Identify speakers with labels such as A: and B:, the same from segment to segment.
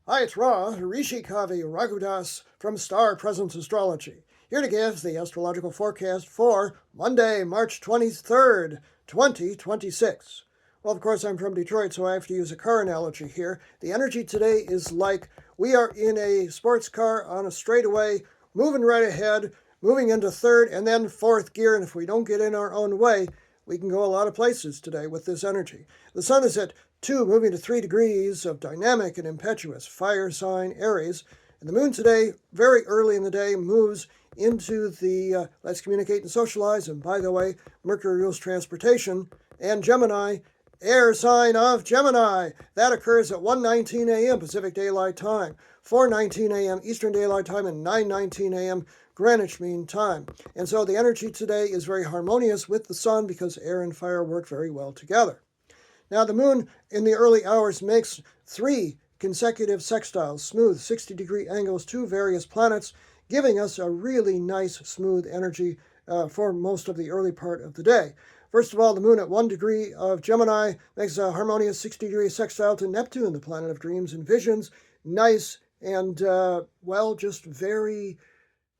A: Hi, it's Ra, Rishi Kavi Raghudas from Star Presence Astrology, here to give the astrological forecast for Monday, March 23rd, 2026. Well, of course, I'm from Detroit, so I have to use a car analogy here. The energy today is like we are in a sports car on a straightaway, moving right ahead, moving into third and then fourth gear, and if we don't get in our own way, we can go a lot of places today with this energy. The sun is at 2, moving to 3 degrees of dynamic and impetuous, fire sign Aries. And the moon today, very early in the day, moves into the let's communicate and socialize. And by the way, Mercury rules transportation. And Gemini, air sign of Gemini. That occurs at 1:19 a.m. Pacific Daylight Time, 4:19 a.m. Eastern Daylight Time, and 9:19 a.m. Greenwich Mean Time. And so the energy today is very harmonious with the sun because air and fire work very well together. Now, the moon in the early hours makes 3 consecutive sextiles, smooth 60-degree angles to various planets, giving us a really nice, smooth energy for most of the early part of the day. First of all, the moon at 1 degree of Gemini makes a harmonious 60-degree sextile to Neptune, the planet of dreams and visions. Nice and, just very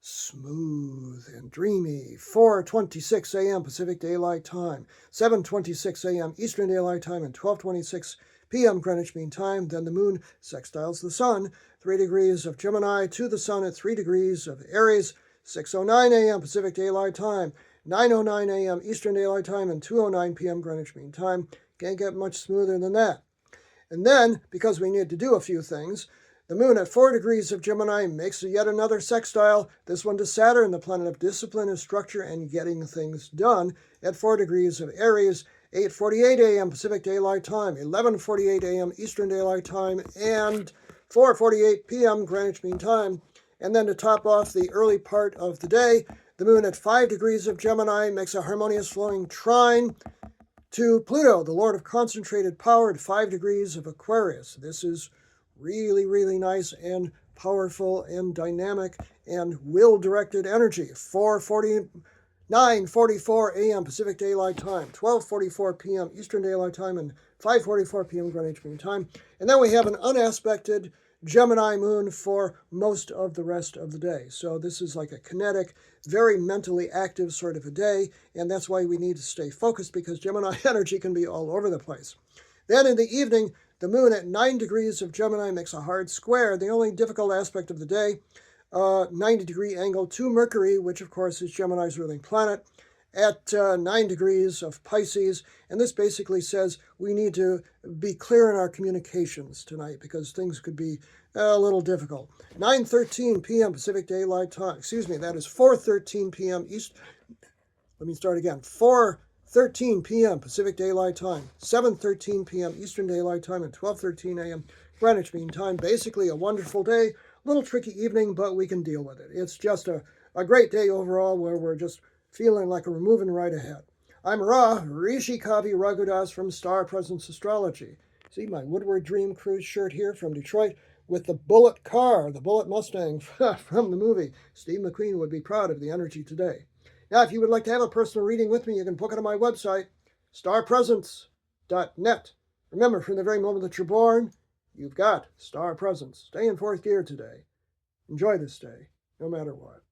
A: smooth and dreamy. 4:26 a.m. Pacific Daylight Time, 7:26 a.m. Eastern Daylight Time, and 12:26 p.m. Greenwich Mean Time. Then the moon sextiles the sun, 3 degrees of Gemini to the sun at 3 degrees of Aries, 6:09 a.m. Pacific Daylight Time, 9:09 a.m. Eastern Daylight Time, and 2:09 p.m. Greenwich Mean Time. Can't get much smoother than that. And then, because we need to do a few things, the moon at 4 degrees of Gemini makes yet another sextile, this one to Saturn, the planet of discipline and structure and getting things done, at 4 degrees of Aries, 8:48 a.m. Pacific Daylight Time, 11:48 a.m. Eastern Daylight Time, and 4:48 p.m. Greenwich Mean Time. And then to top off the early part of the day, the moon at 5 degrees of Gemini makes a harmonious flowing trine to Pluto, the lord of concentrated power, at 5 degrees of Aquarius. This is really, really nice and powerful and dynamic and will-directed energy. 9:44 a.m. Pacific Daylight Time, 12:44 p.m. Eastern Daylight Time, and 5:44 p.m. Greenwich Mean Time. And then we have an unaspected Gemini moon for most of the rest of the day. So this is like a kinetic, very mentally active sort of a day, and that's why we need to stay focused because Gemini energy can be all over the place. Then in the evening, the moon at 9 degrees of Gemini makes a hard square, the only difficult aspect of the day, 90-degree angle to Mercury, which of course is Gemini's ruling planet, at 9 degrees of Pisces. And this basically says we need to be clear in our communications tonight because things could be a little difficult. 9:13 p.m. Pacific Daylight Time, that is 4:13 p.m. East. Let me start again. 4:13 p.m. Pacific Daylight Time, 7:13 p.m. Eastern Daylight Time, and 12:13 a.m. Greenwich Mean Time. Basically a wonderful day, a little tricky evening, but we can deal with it. It's just a great day overall where we're just feeling like we're moving right ahead. I'm Ra, Rishi Kavi Raghudas from Star Presence Astrology. See my Woodward Dream Cruise shirt here from Detroit with the Bullet car, the Bullet Mustang from the movie. Steve McQueen would be proud of the energy today. Now, if you would like to have a personal reading with me, you can book it on my website, starpresence.net. Remember, from the very moment that you're born, you've got Star Presence. Stay in fourth gear today. Enjoy this day, no matter what.